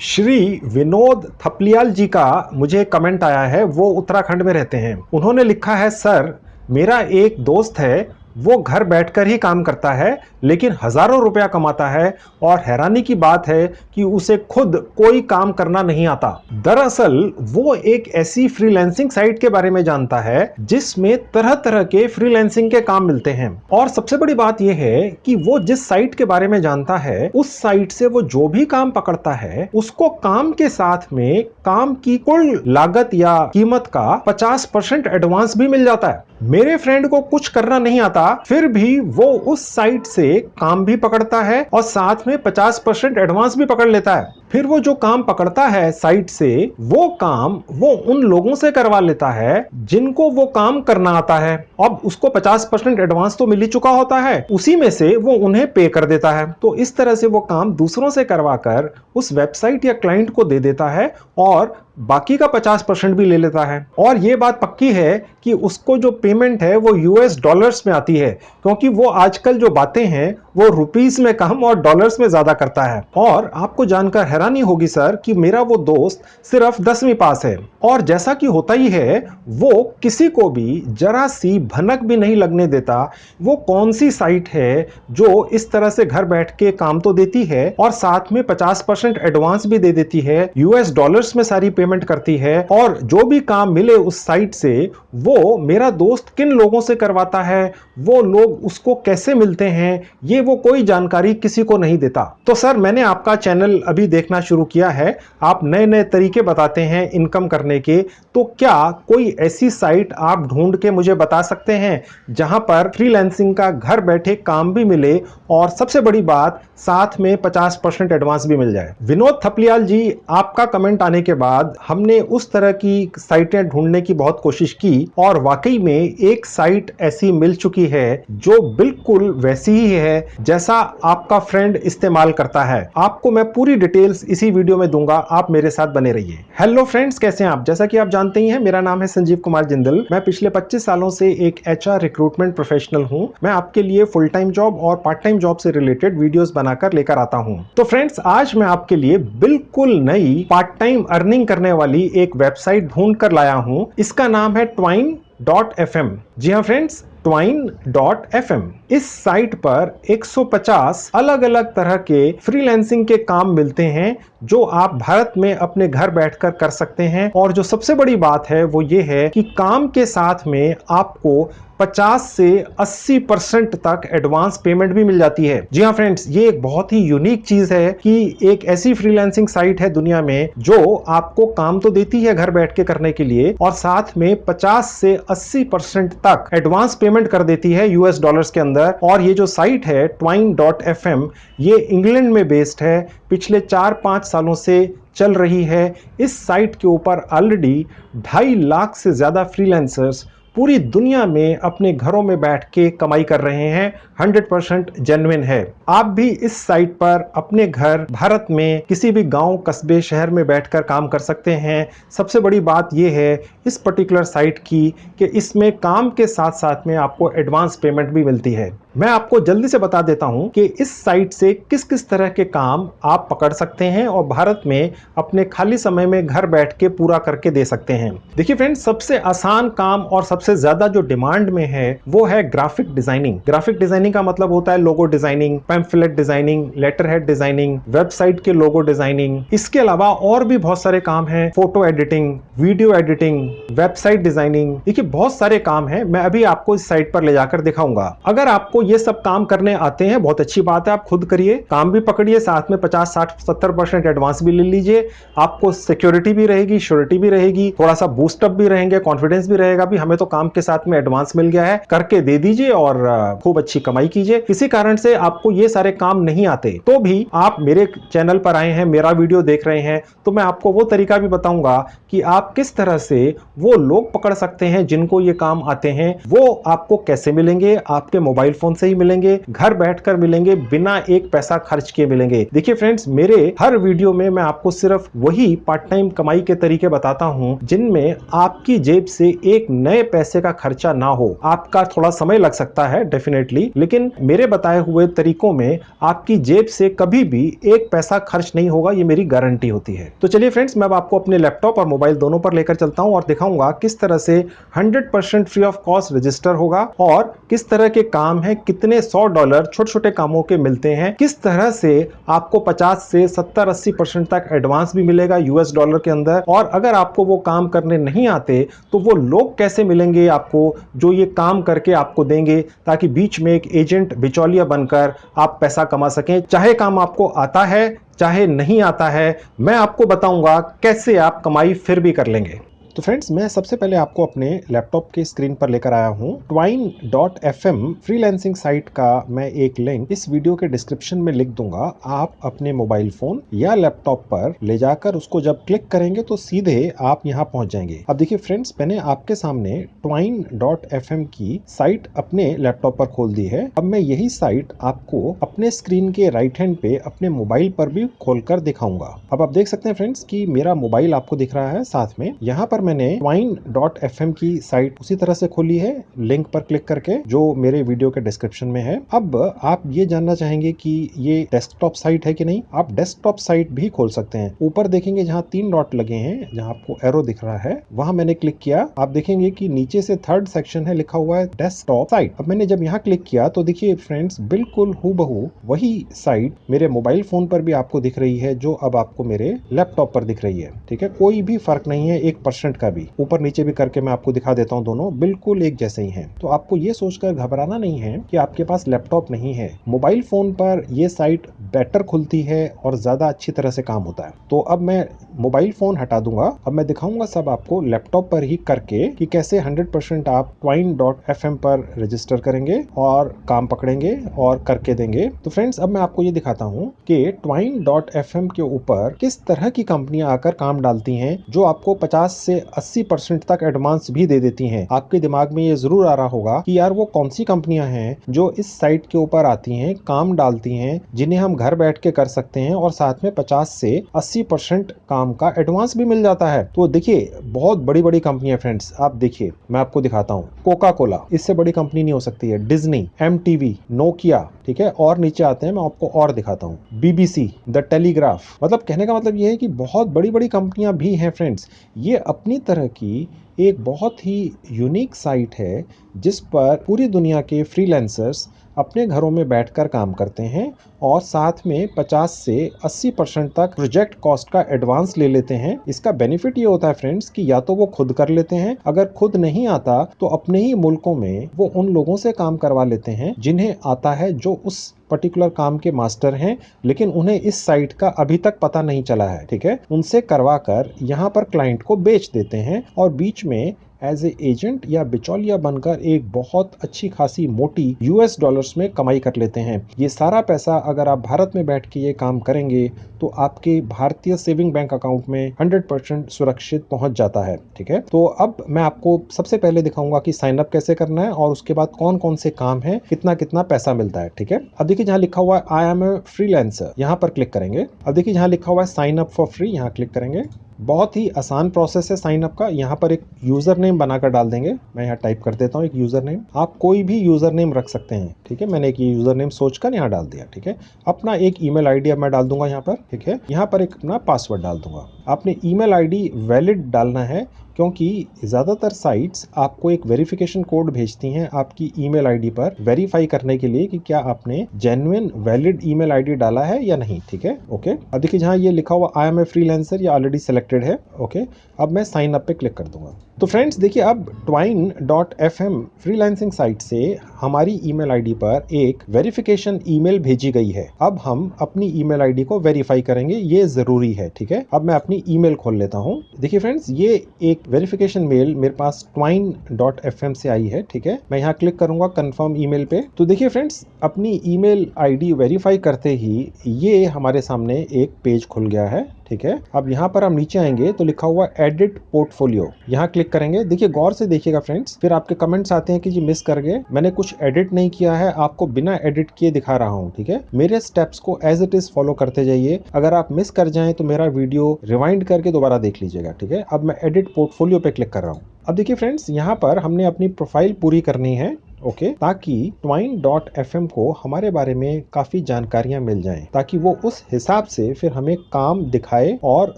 श्री विनोद थपलियाल जी का मुझे कमेंट आया है। वो उत्तराखंड में रहते हैं। उन्होंने लिखा है, सर मेरा एक दोस्त है, वो घर बैठकर ही काम करता है लेकिन हजारों रुपया कमाता है और हैरानी की बात है कि उसे खुद कोई काम करना नहीं आता। दरअसल वो एक ऐसी फ्रीलांसिंग साइट के बारे में जानता है जिसमें तरह तरह के फ्रीलांसिंग के काम मिलते हैं। और सबसे बड़ी बात यह है कि वो जिस साइट के बारे में जानता है उस साइट से वो जो भी काम पकड़ता है उसको काम के साथ में काम की कुल लागत या कीमत का 50% एडवांस भी मिल जाता है। मेरे फ्रेंड को कुछ करना नहीं आता, फिर भी वो उस साइट से काम भी पकड़ता है और साथ में 50% एडवांस भी पकड़ लेता है। फिर वो जो काम पकड़ता है साइट से, वो काम वो उन लोगों से करवा लेता है जिनको वो काम करना आता है। अब उसको 50% एडवांस तो मिल ही चुका होता है, उसी में से वो उन्हें पे कर देता है। तो इस तरह से वो काम दूसरों से करवाकर उस वेबसाइट या क्लाइंट को दे देता है और बाकी का 50% भी ले लेता है। और ये बात पक्की है कि उसको जो पेमेंट है वो यूएस डॉलर्स में आती है, क्योंकि वो आजकल जो बातें हैं वो रुपीस में कम और डॉलर्स में ज्यादा करता है। और आपको जानकर हैरानी होगी सर कि मेरा वो दोस्त सिर्फ 10वीं पास है और जैसा कि होता ही है वो किसी को भी जरा सी भनक भी नहीं लगने देता वो कौन सी साइट है जो इस तरह से घर बैठ के काम तो देती है और साथ में 50% एडवांस भी दे देती है, यूएस डॉलर्स में सारी पेमेंट करती है। और जो भी काम मिले उस साइट से वो मेरा दोस्त किन लोगों से करवाता है, वो लोग उसको कैसे मिलते हैं, ये वो कोई जानकारी किसी को नहीं देता। तो सर मैंने आपका चैनल अभी देखना शुरू किया है, आप नए नए तरीके बताते हैं इनकम करने के, तो क्या कोई ऐसी साइट आप ढूंढ के मुझे बता सकते हैं जहां पर फ्रीलांसिंग का घर बैठे काम भी मिले और सबसे बड़ी बात साथ में 50% एडवांस भी मिल जाए। विनोद थपलियाल जी, आपका कमेंट आने के बाद हमने उस तरह की साइटें ढूंढने की बहुत कोशिश की और वाकई में एक साइट ऐसी मिल चुकी है जो बिल्कुल वैसी ही है जैसा आपका फ्रेंड इस्तेमाल करता है। आपको मैं पूरी डिटेल्स इसी वीडियो में दूंगा, आप मेरे साथ बने रहिए। हेलो फ्रेंड्स, कैसे हैं आप? जैसा कि आप जानते ही हैं मेरा नाम है संजीव कुमार जिंदल। मैं पिछले 25 सालों से एक एचआर रिक्रूटमेंट प्रोफेशनल हूं। मैं आपके लिए फुल टाइम जॉब और पार्ट टाइम जॉब से रिलेटेड वीडियोस बनाकर लेकर आता हूं। तो फ्रेंड्स, आज मैं आपके लिए बिल्कुल नई पार्ट टाइम अर्निंग करने वाली एक वेबसाइट ढूंढ कर लाया हूं। इसका नाम है twine.fm। जी हाँ फ्रेंड्स, twine.fm। इस साइट पर 150 अलग अलग तरह के फ्रीलांसिंग के काम मिलते हैं जो आप भारत में अपने घर बैठकर कर सकते हैं। और जो सबसे बड़ी बात है वो ये है कि काम के साथ में आपको 50 से 80% तक एडवांस पेमेंट भी मिल जाती है। जी हाँ फ्रेंड्स, ये एक बहुत ही यूनिक चीज है कि एक ऐसी फ्रीलांसिंग साइट है दुनिया में जो आपको काम तो देती है घर बैठ के करने के लिए और साथ में 50 से 80% तक एडवांस पेमेंट कर देती है यूएस डॉलर्स के अंदर। और ये जो साइट है twine.fm, ये इंग्लैंड में बेस्ड है, पिछले 4-5 सालों से चल रही है। इस साइट के ऊपर ऑलरेडी 2.5 लाख से ज्यादा फ्रीलांसर्स पूरी दुनिया में अपने घरों में बैठ के कमाई कर रहे हैं। 100% जेन्युइन है। आप भी इस साइट पर अपने घर भारत में किसी भी गांव, कस्बे, शहर में बैठकर काम कर सकते हैं। सबसे बड़ी बात यह है इस पर्टिकुलर साइट की कि इसमें काम के साथ साथ में आपको एडवांस पेमेंट भी मिलती है। मैं आपको जल्दी से बता देता हूं कि इस साइट से किस किस तरह के काम आप पकड़ सकते हैं और भारत में अपने खाली समय में घर बैठ के पूरा करके दे सकते हैं। देखिए फ्रेंड्स, सबसे आसान काम और सबसे ज्यादा जो डिमांड में है वो है ग्राफिक डिजाइनिंग। ग्राफिक डिजाइनिंग का मतलब होता है logo designing, pamphlet designing, letterhead designing, website के लोगो डिजाइनिंग। इसके अलावा और भी बहुत सारे काम हैं, photo editing, video editing, website designing. देखिए बहुत सारे काम हैं, मैं अभी आपको इस साइट पर ले जाकर दिखाऊंगा। अगर आपको ये सब काम करने आते हैं बहुत अच्छी बात है, आप खुद करिए, काम भी पकड़िए, साथ में 50, 60, 70% एडवांस भी ले लीजिए। आपको सिक्योरिटी भी रहेगी, श्योरिटी भी रहेगी, थोड़ा सा बूस्टअप भी रहेंगे, कॉन्फिडेंस भी रहेगा भी हमें तो काम के साथ में एडवांस मिल गया है, करके दे दीजिए और खूब अच्छी कमाई कीजिए। किसी कारण से आपको ये सारे काम नहीं आते तो भी आप मेरे चैनल पर आए हैं, मेरा वीडियो देख रहे हैं, तो मैं आपको वो तरीका भी बताऊंगा कि आप आप किस तरह से वो लोग पकड़ सकते हैं जिनको ये काम आते हैं। वो आपको कैसे मिलेंगे? आपके मोबाइल फोन से ही मिलेंगे, घर बैठकर मिलेंगे, बिना एक पैसा खर्च किए मिलेंगे। देखिए फ्रेंड्स, मेरे हर वीडियो में मैं आपको सिर्फ वही पार्ट टाइम कमाई के तरीके बताता हूं जिनमें आपकी जेब से एक नए पैसे का खर्चा ना हो। आपका थोड़ा समय लग सकता है डेफिनेटली, लेकिन मेरे बताए हुए तरीकों में आपकी जेब से कभी भी एक पैसा खर्च नहीं होगा, ये मेरी गारंटी होती है। तो चलिए फ्रेंड्स, मैं अब आपको अपने लैपटॉप और मोबाइल दोनों पर लेकर चलता हूं और दिखाऊंगा किस तरह से 100% फ्री ऑफ कॉस्ट रजिस्टर होगा और किस तरह के काम है, कितने $100 छोटे छोटे कामों के मिलते हैं, किस तरह से आपको 50 से 70-80% तक एडवांस भी मिलेगा यूएस डॉलर के अंदर। और अगर आपको वो काम करने नहीं आते तो वो लोग कैसे मिलेंगे आपको जो ये काम करके आपको देंगे, ताकि बीच में एक एजेंट बिचौलिया बनकर आप पैसा कमा सकें। चाहे काम आपको आता है चाहे नहीं आता है, मैं आपको बताऊंगा कैसे आप कमाई फिर भी कर लेंगे। तो फ्रेंड्स, मैं सबसे पहले आपको अपने लैपटॉप के स्क्रीन पर लेकर आया हूं। Twine.fm फ्रीलांसिंग साइट का मैं एक लिंक इस वीडियो के डिस्क्रिप्शन में लिख दूंगा। आप अपने मोबाइल फोन या लैपटॉप पर ले जाकर उसको जब क्लिक करेंगे तो सीधे आप यहां पहुंच जाएंगे। अब देखिए फ्रेंड्स, मैंने आपके सामने Twine.fm की साइट अपने लैपटॉप पर खोल दी है। अब मैं यही साइट आपको अपने स्क्रीन के राइट हैंड पे अपने मोबाइल पर भी खोलकर दिखाऊंगा। अब आप देख सकते हैं फ्रेंड्स कि मेरा मोबाइल आपको दिख रहा है साथ में। यहाँ पर मैंने Twine.fm की साइट उसी तरह से खोली है, लिंक पर क्लिक करके, जो मेरे वीडियो के डिस्क्रिप्शन में है। अब आप ये जानना चाहेंगे कि ये डेस्कटॉप साइट है कि नहीं। आप डेस्कटॉप साइट भी खोल सकते हैं। ऊपर देखेंगे जहाँ 3 डॉट लगे हैं, जहाँ आपको एरो दिख रहा है, वहां मैंने क्लिक किया। आप देखेंगे कि नीचे से 3rd सेक्शन है, लिखा हुआ है डेस्कटॉप साइट। अब मैंने जब यहाँ क्लिक किया तो देखिए फ्रेंड्स, बिल्कुल हूबहू वही साइट मेरे मोबाइल फोन पर भी आपको दिख रही है जो अब आपको मेरे लैपटॉप पर दिख रही है। ठीक है, कोई भी फर्क नहीं है 1% का भी। ऊपर नीचे भी करके मैं आपको दिखा देता हूं, दोनों बिल्कुल एक जैसे ही हैं। तो आपको ये सोचकर घबराना नहीं है कि आपके पास लैपटॉप नहीं है। मोबाइल फोन पर यह साइट बेटर खुलती है और ज्यादा अच्छी तरह से काम होता है। तो अब मैं मोबाइल फोन हटा दूंगा। अब मैं दिखाऊंगा सब आपको लैपटॉप पर ही करके कि कैसे 100% आप Twine.fm पर रजिस्टर करेंगे और काम पकड़ेंगे और करके देंगे। तो फ्रेंड्स, अब मैं आपको ये दिखाता हूं कि Twine.fm के ऊपर किस तरह की कंपनियां आकर काम डालती हैं जो आपको 50 से 80% तक एडवांस भी दे देती हैं। आपके दिमाग में ये जरूर आ रहा होगा कि यार वो कौन सी कंपनियां हैं जो इस साइट के ऊपर आती हैं, काम डालती हैं, जिन्हें हम घर बैठ के कर सकते हैं और साथ में 50 से 80% काम का एडवांस भी मिल जाता है। तो देखिए, बहुत बड़ी बड़ी कंपनियां फ्रेंड्स, आप देखिए, मैं आपको दिखाता हूँ। कोका कोला, इससे बड़ी कंपनी नहीं हो सकती है। डिज्नी, MTV, नोकिया, ठीक है, और नीचे आते हैं, मैं आपको और दिखाता हूँ, BBC, द टेलीग्राफ। मतलब कहने का मतलब ये है कि बहुत बड़ी बड़ी कंपनियां भी हैं फ्रेंड्स। ये अपनी तरह की एक बहुत ही यूनिक साइट है जिस पर पूरी दुनिया के फ्रीलांसर्स अपने घरों में बैठकर काम करते हैं और साथ में 50 से 80% तक प्रोजेक्ट कॉस्ट का एडवांस ले लेते हैं। इसका बेनिफिट ये होता है फ्रेंड्स कि या तो वो खुद कर लेते हैं, अगर खुद नहीं आता तो अपने ही मुल्कों में वो उन लोगों से काम करवा लेते हैं जिन्हें आता है, जो उस पर्टिकुलर काम के मास्टर हैं, लेकिन उन्हें इस साइट का अभी तक पता नहीं चला है। ठीक है, उनसे करवा कर यहाँ पर क्लाइंट को बेच देते हैं और बीच में एज ए एजेंट या बिचौलिया बनकर एक बहुत अच्छी खासी मोटी यूएस डॉलर्स में कमाई कर लेते हैं। ये सारा पैसा अगर आप भारत में बैठ के ये काम करेंगे तो आपके भारतीय सेविंग बैंक अकाउंट में 100% सुरक्षित पहुंच जाता है। ठीक है, तो अब मैं आपको सबसे पहले दिखाऊंगा कि साइन अप कैसे करना है और उसके बाद कौन कौन से काम है, कितना कितना पैसा मिलता है। ठीक है, अब देखिए जहाँ लिखा हुआ है आई एम ए फ्रीलांसर, यहाँ पर क्लिक करेंगे। अब देखिए जहाँ लिखा हुआ है साइन अप फॉर फ्री, यहाँ क्लिक करेंगे। बहुत ही आसान प्रोसेस है साइन अप का। यहाँ पर एक यूजर नेम बनाकर डाल देंगे। मैं यहाँ टाइप कर देता हूँ एक यूजर नेम। आप कोई भी यूजर नेम रख सकते हैं। ठीक है, मैंने एक यूजर नेम सोचकर यहाँ डाल दिया। ठीक है, अपना एक ईमेल आईडी अब मैं डाल दूंगा यहाँ पर। ठीक है, यहाँ पर एक अपना पासवर्ड डाल दूंगा। आपने ईमेल आईडी वैलिड डालना है क्योंकि ज़्यादातर साइट्स आपको एक वेरिफिकेशन कोड भेजती हैं आपकी ईमेल आईडी पर वेरीफाई करने के लिए कि क्या आपने जेन्युइन वैलिड ईमेल आईडी डाला है या नहीं। ठीक है, ओके। अब देखिए जहाँ ये लिखा हुआ आई एम ए फ्रीलांसर, ये ऑलरेडी सिलेक्टेड है। ओके, अब मैं साइन अप पे क्लिक कर दूंगा। तो फ्रेंड्स देखिए, अब Twine.fm फ्रीलांसिंग साइट से हमारी ईमेल आईडी पर एक वेरिफिकेशन ईमेल भेजी गई है। अब हम अपनी ईमेल आईडी को वेरीफाई करेंगे, ये जरूरी है। ठीक है, अब मैं अपनी ईमेल खोल लेता हूँ। देखिए फ्रेंड्स, ये एक वेरिफिकेशन मेल मेरे पास Twine.fm से आई है। ठीक है, मैं यहाँ क्लिक करूंगा कंफर्म ईमेल पे। तो देखिए फ्रेंड्स, अपनी ईमेल आईडी वेरीफाई करते ही ये हमारे सामने एक पेज खुल गया है। ठीक है। अब यहाँ पर हम नीचे आएंगे तो लिखा हुआ एडिट पोर्टफोलियो, यहाँ क्लिक करेंगे। देखिए गौर से देखिएगा फ्रेंड्स, फिर आपके कमेंट्स आते हैं कि जी मिस कर गए, मैंने कुछ एडिट नहीं किया है, आपको बिना एडिट किए दिखा रहा हूँ, ठीक है। मेरे स्टेप्स को एज इट इज फॉलो करते जाइए। अगर आप मिस कर जाएं तो मेरा वीडियो रिवाइंड करके दोबारा देख लीजिएगा, ठीक है। अब मैं एडिट पोर्टफोलियो पे क्लिक कर रहा हूँ। अब देखिए फ्रेंड्स, यहाँ पर हमने अपनी प्रोफाइल पूरी करनी है, ओके, ताकि twine.fm को हमारे बारे में काफी जानकारियां मिल जाएं, ताकि वो उस हिसाब से फिर हमें काम दिखाए और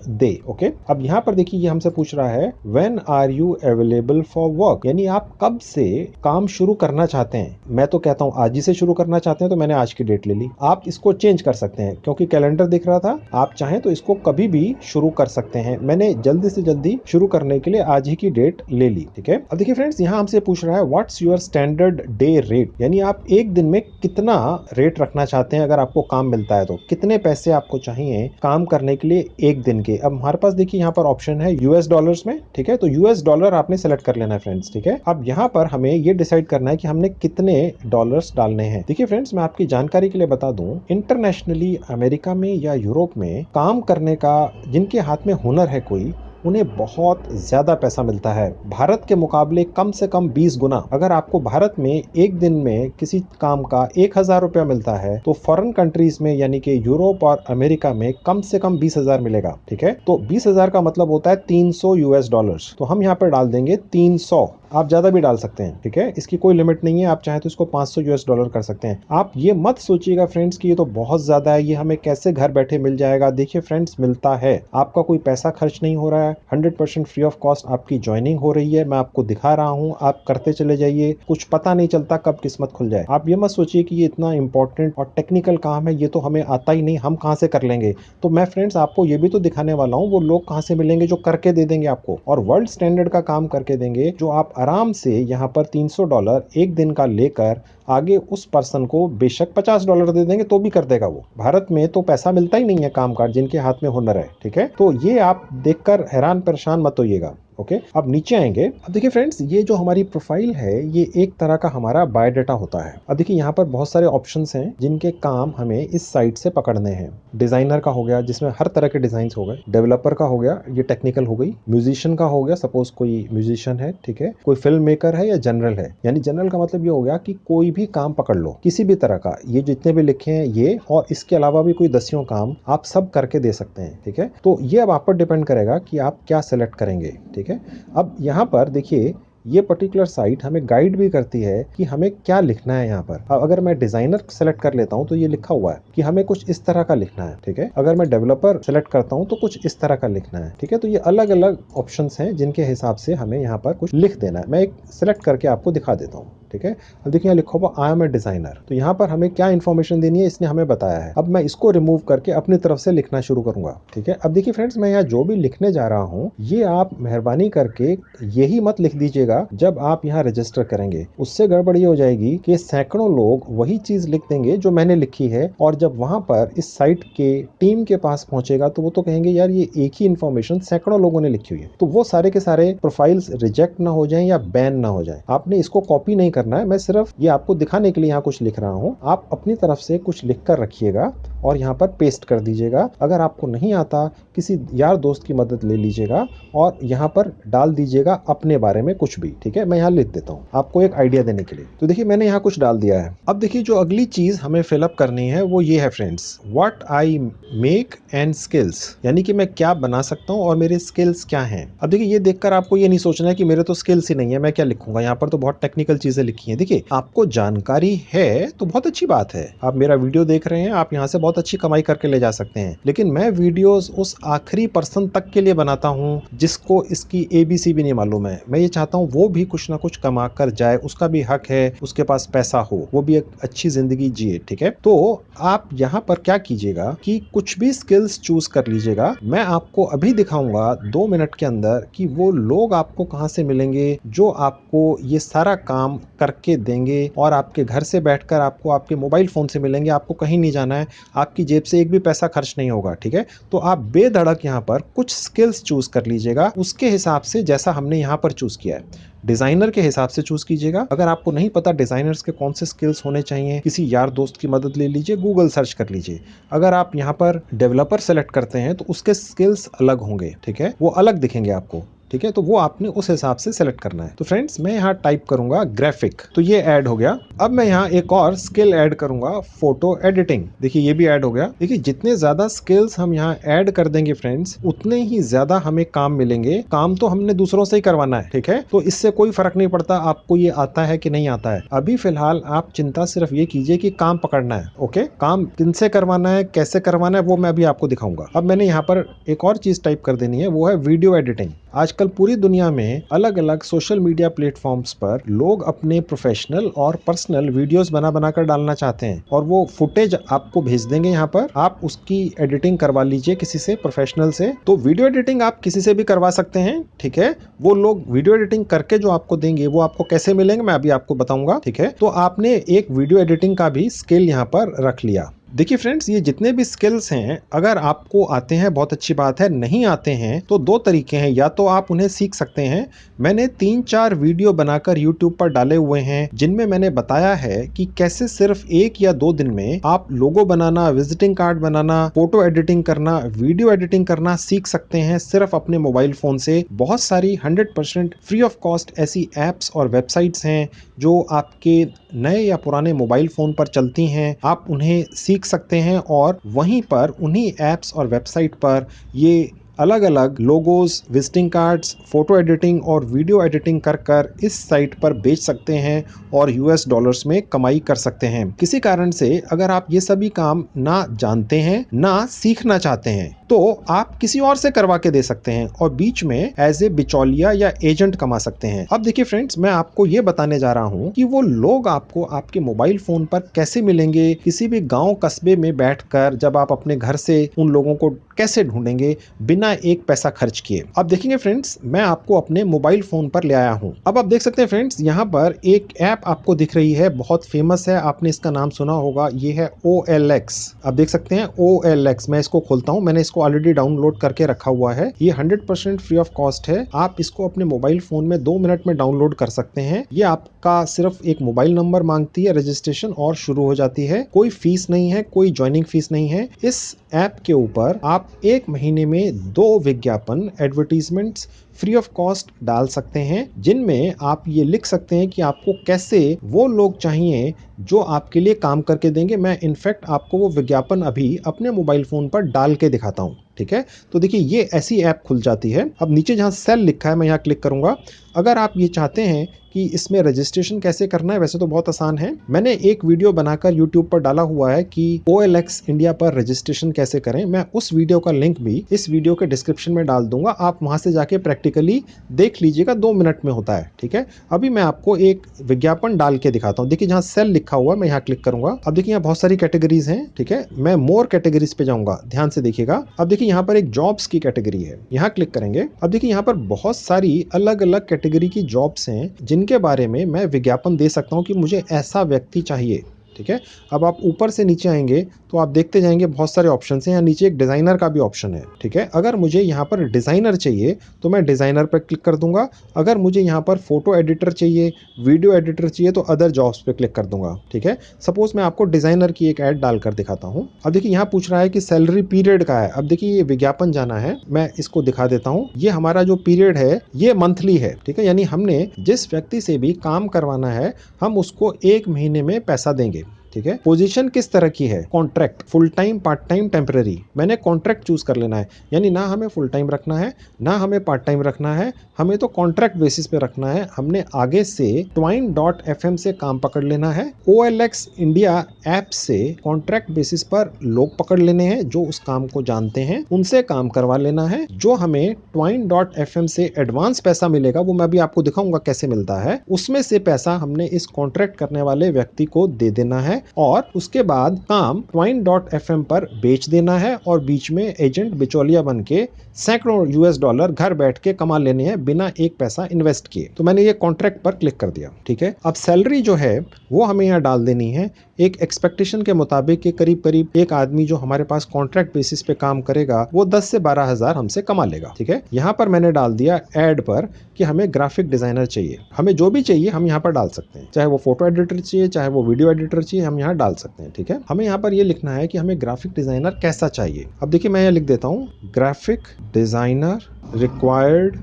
दे, ओके। अब यहाँ पर देखिए ये हमसे पूछ रहा है when are you available for work, यानी आप कब से काम शुरू करना चाहते हैं। मैं तो कहता हूँ आज ही से शुरू करना चाहते हैं, तो मैंने आज की डेट ले ली। आप इसको चेंज कर सकते हैं, क्योंकि कैलेंडर दिख रहा था, आप चाहें तो इसको कभी भी शुरू कर सकते हैं। मैंने जल्दी से जल्दी शुरू करने के लिए आज ही की डेट ले ली, ठीक है। अब देखिए फ्रेंड्स, यहाँ हमसे पूछ रहा है what's your standard day rate, यानी आप एक दिन में कितना रेट रखना चाहते हैं। अगर आपको काम मिलता है तो कितने पैसे आपको चाहिए काम करने के लिए एक दिन के। अब हमारे पास देखिए यहाँ पर ऑप्शन है यूएस डॉलर्स में, ठीक है। तो यूएस डॉलर आपने सेलेक्ट कर लेना है फ्रेंड्स, ठीक है। अब यहाँ पर हमें ये डिसाइड करना है कि हमने कितने डॉलर्स डालने हैं। देखिए फ्रेंड्स, मैं आपकी जानकारी के लिए बता दूं, इंटरनेशनली अमेरिका में या यूरोप में काम करने का जिनके हाथ में हुनर है कोई, उन्हें बहुत ज्यादा पैसा मिलता है। भारत के मुकाबले कम से कम 20 गुना। अगर आपको भारत में एक दिन में किसी काम का 1000 रुपया मिलता है, तो फॉरेन कंट्रीज में यानी कि यूरोप और अमेरिका में कम से कम 20,000 मिलेगा, ठीक है। तो 20,000 का मतलब होता है 300 यूएस डॉलर्स। तो हम यहाँ पर डाल देंगे 300, आप ज्यादा भी डाल सकते हैं, ठीक है। इसकी कोई लिमिट नहीं है, आप चाहे तो इसको 500 यूएस डॉलर कर सकते हैं। आप ये मत सोचिएगा फ्रेंड्स कि ये तो बहुत ज्यादा है, ये हमें कैसे घर बैठे मिल जाएगा। देखिए फ्रेंड्स, मिलता है, आपका कोई पैसा खर्च नहीं हो रहा है, 100% फ्री ऑफ कॉस्ट आपकी ज्वाइनिंग हो रही है। मैं आपको दिखा रहा हूँ, आप करते चले जाइए, कुछ पता नहीं चलता कब किस्मत खुल जाए। आप ये मत सोचिए कि ये इतना इंपॉर्टेंट और टेक्निकल काम है, ये तो हमें आता ही नहीं, हम कहाँ से कर लेंगे। तो मैं फ्रेंड्स आपको ये भी तो दिखाने वाला हूँ वो लोग कहाँ से मिलेंगे जो करके दे देंगे आपको, और वर्ल्ड स्टैंडर्ड का काम करके देंगे, जो आप आराम से यहाँ पर 300 डॉलर एक दिन का लेकर आगे उस पर्सन को बेशक 50 डॉलर दे देंगे तो भी कर देगा वो। भारत में तो पैसा मिलता ही नहीं है काम का जिनके हाथ में हुनर है, ठीक है। तो ये आप देखकर हैरान परेशान मत होइएगा, ओके। अब नीचे आएंगे। अब देखिए फ्रेंड्स, ये जो हमारी प्रोफाइल है ये एक तरह का हमारा बायोडाटा होता है। अब देखिए यहाँ पर बहुत सारे ऑप्शंस हैं जिनके काम हमें इस साइट से पकड़ने हैं। डिजाइनर का हो गया, जिसमें हर तरह के डिजाइन हो गए। डेवलपर का हो गया, ये टेक्निकल हो गई। म्यूजिशियन का हो गया, सपोज कोई म्यूजिशियन है, ठीक है। कोई फिल्म मेकर है या जनरल है, यानी जनरल का मतलब ये हो गया कि कोई भी काम पकड़ लो किसी भी तरह का, ये जितने भी लिखे हैं ये, और इसके अलावा भी कोई 10 काम आप सब करके दे सकते हैं, ठीक है। तो ये अब आप पर डिपेंड करेगा कि आप क्या सेलेक्ट करेंगे, ठीक है। अब यहाँ पर देखिए ये पर्टिकुलर साइट हमें गाइड भी करती है कि हमें क्या लिखना है। यहाँ पर अब अगर मैं डिजाइनर सेलेक्ट कर लेता हूँ तो ये लिखा हुआ है कि हमें कुछ इस तरह का लिखना है, ठीक है। अगर मैं डेवलपर सेलेक्ट करता हूँ तो कुछ इस तरह का लिखना है, ठीक है। तो ये अलग अलग ऑप्शंस हैं जिनके हिसाब से हमें यहाँ पर कुछ लिख देना है। मैं एक सेलेक्ट करके आपको दिखा देता हूँ, ठीक है। अब देखिए यहाँ लिखा हुआ आई एम ए डिजाइनर, तो यहाँ पर हमें क्या इन्फॉर्मेशन देनी है इसने हमें बताया है। अब मैं इसको रिमूव करके अपनी तरफ से लिखना शुरू करूंगा, ठीक है। अब देखिए फ्रेंड्स, मैं यहाँ जो भी लिखने जा रहा हूँ ये आप मेहरबानी करके यही मत लिख दीजिएगा जब आप यहाँ रजिस्टर करेंगे। उससे गड़बड़ी हो जाएगी कि सैकड़ों लोग वही चीज लिख देंगे जो मैंने लिखी है, और जब वहां पर इस साइट के टीम के पास पहुंचेगा तो वो तो कहेंगे यार ये एक ही इन्फॉर्मेशन सैकड़ों लोगों ने लिखी हुई है। तो वो सारे के सारे प्रोफाइल्स रिजेक्ट ना हो जाएं या बैन ना हो जाए। आपने इसको कॉपी नहीं करना है, मैं सिर्फ ये आपको दिखाने के लिए यहाँ कुछ लिख रहा हूँ। आप अपनी तरफ से कुछ लिख कर रखिएगा और यहाँ पर पेस्ट कर दीजिएगा। अगर आपको नहीं आता किसी यार दोस्त की मदद ले लीजिएगा और यहाँ पर डाल दीजिएगा अपने बारे में कुछ भी, ठीक है। मैं यहाँ लिख देता हूँ आपको एक आइडिया देने के लिए। तो देखिए मैंने यहाँ कुछ डाल दिया है। अब देखिए जो अगली चीज हमें फिलअप करनी है वो ये है friends, what I make and skills, यानी कि मैं क्या बना सकता हूँ और मेरे स्किल्स क्या हैं। अब देखिए ये देखकर आपको ये नहीं सोचना है कि मेरे तो स्किल्स ही नहीं है, मैं क्या लिखूंगा। यहाँ पर तो बहुत टेक्निकल चीजें लिखी हैं। देखिए आपको जानकारी है तो बहुत अच्छी बात है, आप मेरा वीडियो देख रहे हैं, आप यहाँ से बहुत अच्छी कमाई करके ले जा सकते हैं। लेकिन मैं वीडियोस उस आखिरी पर्सन तक के लिए बनाता हूँ जिसको इसकी ABC भी नहीं मालूम है। मैं ये चाहता हूँ वो भी कुछ ना कुछ कमा कर जाए, उसका भी हक है, उसके पास पैसा हो, वो भी एक अच्छी जिंदगी जिए, ठीक है। तो आप यहाँ पर क्या कीजिएगा कि कुछ भी स्किल्स चूज कर लीजिएगा। मैं आपको अभी दिखाऊंगा 2 मिनट के अंदर कि वो लोग आपको कहाँ से मिलेंगे जो आपको ये सारा काम करके देंगे, और आपके घर से बैठकर आपको आपके मोबाइल फोन से मिलेंगे। आपको कहीं नहीं जाना है, आपकी जेब से एक भी पैसा खर्च नहीं होगा, ठीक है। तो आप बेधड़क यहाँ पर कुछ स्किल्स चूज कर लीजिएगा उसके हिसाब से जैसा हमने यहाँ पर चूज किया है। डिजाइनर के हिसाब से चूज कीजिएगा। अगर आपको नहीं पता डिजाइनर्स के कौन से स्किल्स होने चाहिए, किसी यार दोस्त की मदद ले लीजिए, गूगल सर्च कर लीजिए। अगर आप यहाँ पर डेवलपर सेलेक्ट करते हैं तो उसके स्किल्स अलग होंगे, ठीक है, वो अलग दिखेंगे आपको, ठीक है, तो वो आपने उस हिसाब से सेलेक्ट करना है। तो फ्रेंड्स मैं यहाँ टाइप करूंगा ग्राफिक, तो ये ऐड हो गया। अब मैं यहाँ एक और स्किल ऐड करूंगा, फोटो एडिटिंग। देखिए ये भी ऐड हो गया। देखिए जितने ज्यादा स्किल्स हम यहाँ ऐड कर देंगे फ्रेंड्स, उतने ही ज्यादा हमें काम मिलेंगे। काम तो हमने दूसरों से ही करवाना है, ठीक है, तो इससे कोई फर्क नहीं पड़ता आपको ये आता है कि नहीं आता है। अभी फिलहाल आप चिंता सिर्फ ये कीजिए कि काम पकड़ना है। ओके, काम किनसे करवाना है, कैसे करवाना है, वो मैं अभी आपको दिखाऊंगा। अब मैंने यहाँ पर एक और चीज टाइप कर देनी है, वो है वीडियो एडिटिंग। आजकल पूरी दुनिया में अलग अलग सोशल मीडिया प्लेटफॉर्म्स पर लोग अपने प्रोफेशनल और पर्सनल वीडियोस बना कर डालना चाहते हैं, और वो फुटेज आपको भेज देंगे। यहाँ पर आप उसकी एडिटिंग करवा लीजिए किसी से, प्रोफेशनल से। तो वीडियो एडिटिंग आप किसी से भी करवा सकते हैं, ठीक है। वो लोग वीडियो एडिटिंग करके जो आपको देंगे वो आपको कैसे मिलेंगे मैं अभी आपको बताऊंगा, ठीक है। तो आपने एक वीडियो एडिटिंग का भी स्किल यहाँ पर रख लिया। देखिए फ्रेंड्स, ये जितने भी स्किल्स हैं, अगर आपको आते हैं बहुत अच्छी बात है, नहीं आते हैं तो दो तरीके हैं, या तो आप उन्हें सीख सकते हैं। मैंने 3-4 वीडियो बनाकर YouTube पर डाले हुए हैं जिनमें मैंने बताया है कि कैसे सिर्फ 1 या 2 दिन में आप लोगो बनाना, विजिटिंग कार्ड बनाना, फोटो एडिटिंग करना, वीडियो एडिटिंग करना सीख सकते हैं सिर्फ अपने मोबाइल फोन से। बहुत सारी 100% फ्री ऑफ कॉस्ट ऐसी एप्स और वेबसाइट्स हैं जो आपके नए या पुराने मोबाइल फोन पर चलती हैं। आप उन्हें सीख सकते हैं और वहीं पर उन्हीं एप्स और वेबसाइट पर ये अलग अलग logos, visiting cards, photo editing और वीडियो एडिटिंग कर इस साइट पर बेच सकते हैं और US डॉलर्स में कमाई कर सकते हैं। किसी कारण से अगर आप ये सभी काम ना जानते हैं, ना सीखना चाहते हैं, तो आप किसी और से करवा के दे सकते हैं और बीच में एज ए बिचौलिया या एजेंट कमा सकते हैं। अब देखिए फ्रेंड्स, मैं आपको ये बताने जा रहा हूँ कि वो लोग आपको आपके मोबाइल फोन पर कैसे मिलेंगे, किसी भी गांव कस्बे में बैठकर जब आप अपने घर से उन लोगों को कैसे ढूंढेंगे बिना एक पैसा खर्च किए। अब देखेंगे फ्रेंड्स, मैं आपको अपने मोबाइल फोन पर ले आया हूं। अब आप देख सकते हैं फ्रेंड्स, यहाँ पर एक ऐप आपको दिख रही है, बहुत फेमस है, आपने इसका नाम सुना होगा, ये है OLX। आप देख सकते हैं OLX। मैं इसको खोलता हूं, मैंने इसको ऑलरेडी डाउनलोड करके रखा हुआ है। ये 100% फ्री ऑफ कॉस्ट है। आप इसको अपने मोबाइल फोन में 2 मिनट में डाउनलोड कर सकते हैं। ये आपका सिर्फ एक मोबाइल नंबर मांगती है, रजिस्ट्रेशन और शुरू हो जाती है। कोई फीस नहीं है, कोई ज्वाइनिंग फीस नहीं है। इस ऐप के ऊपर आप 1 महीने में 2 विज्ञापन, एडवर्टीजमेंट्स फ्री ऑफ कॉस्ट डाल सकते हैं, जिनमें आप ये लिख सकते हैं कि आपको कैसे वो लोग चाहिए जो आपके लिए काम करके देंगे। मैं इनफैक्ट आपको वो विज्ञापन अभी अपने मोबाइल फोन पर डाल के दिखाता हूँ, ठीक है। तो देखिए ये ऐसी ऐप खुल जाती है। अब नीचे जहाँ सेल लिखा है मैं यहाँ क्लिक करूंगा। अगर आप ये चाहते हैं कि इसमें रजिस्ट्रेशन कैसे करना है, वैसे तो बहुत आसान है। मैंने एक वीडियो बनाकर YouTube पर डाला हुआ है कि OLX इंडिया पर रजिस्ट्रेशन कैसे करें। मैं उस वीडियो का लिंक भी इस वीडियो के डिस्क्रिप्शन में डाल दूंगा, आप वहां से जाके प्रैक्टिकली देख लीजिएगा, 2 मिनट में होता है, ठीक है। अभी मैं आपको एक विज्ञापन डाल के दिखाता हूँ। देखिए जहाँ सेल लिखा हुआ है मैं यहाँ क्लिक करूंगा। अब देखिए यहाँ बहुत सारी कैटेगरीज हैं, ठीक है। मैं मोर कैटेगरीज पे जाऊंगा, ध्यान से देखिएगा। अब देखिए यहाँ पर एक जॉब्स की कैटेगरी है, यहाँ क्लिक करेंगे। अब देखिए यहाँ पर बहुत सारी अलग अलग कैटेगरी की जॉब्स हैं जिनके बारे में मैं विज्ञापन दे सकता हूँ कि मुझे ऐसा व्यक्ति चाहिए, ठीक है। अब आप ऊपर से नीचे आएंगे तो आप देखते जाएंगे बहुत सारे ऑप्शन हैं। यहाँ नीचे एक डिजाइनर का भी ऑप्शन है, ठीक है। अगर मुझे यहाँ पर डिजाइनर चाहिए तो मैं डिजाइनर पर क्लिक कर दूंगा। अगर मुझे यहाँ पर फोटो एडिटर चाहिए, वीडियो एडिटर चाहिए तो अदर जॉब्स पे क्लिक कर दूंगा, ठीक है। सपोज मैं आपको डिजाइनर की एक ऐड डालकर दिखाता हूँ। अब देखिए यहाँ पूछ रहा है कि सैलरी पीरियड का है। अब देखिए ये विज्ञापन जाना है, मैं इसको दिखा देता हूँ। ये हमारा जो पीरियड है ये मंथली है, ठीक है। यानी हमने जिस व्यक्ति से भी काम करवाना है हम उसको 1 महीने में पैसा देंगे, ठीक है। पोजीशन किस तरह की है, contract, full time, part time, temporary. मैंने कॉन्ट्रैक्ट चूज कर लेना है, यानी ना हमें फुल टाइम रखना है ना हमें पार्ट टाइम रखना है, हमें तो कॉन्ट्रैक्ट बेसिस पे रखना है। हमने आगे से twine.fm से काम पकड़ लेना है। OLX इंडिया ऐप से कॉन्ट्रैक्ट बेसिस पर लोग पकड़ लेने हैं जो उस काम को जानते हैं, उनसे काम करवा लेना है। जो हमें twine.fm से एडवांस पैसा मिलेगा वो मैं भी आपको दिखाऊंगा कैसे मिलता है, उसमें से पैसा हमने इस कॉन्ट्रैक्ट करने वाले व्यक्ति को दे देना है और उसके बाद काम twine.fm पर बेच देना है और बीच में एजेंट बिचौलिया बन के सैकड़ों $US घर बैठ के कमा लेने हैं बिना एक पैसा इन्वेस्ट किए। तो मैंने ये कॉन्ट्रैक्ट पर क्लिक कर दिया। ठीक है, अब सैलरी जो है वो हमें यहाँ डाल देनी है एक एक्सपेक्टेशन के मुताबिक कि करीब करीब एक आदमी जो हमारे पास कॉन्ट्रैक्ट बेसिस पे काम करेगा वो 10 से 12 हजार हमसे कमा लेगा। ठीक है, यहाँ पर मैंने डाल दिया एड पर कि हमें ग्राफिक डिजाइनर चाहिए। हमें जो भी चाहिए हम यहाँ पर डाल सकते हैं, चाहे वो फोटो एडिटर चाहिए चाहे वो वीडियो एडिटर चाहिए, हम यहाँ डाल सकते हैं। ठीक है, हमें यहाँ पर ये लिखना है कि हमें ग्राफिक डिजाइनर कैसा चाहिए। अब देखिए मैं यहाँ लिख देता हूँ graphic designer required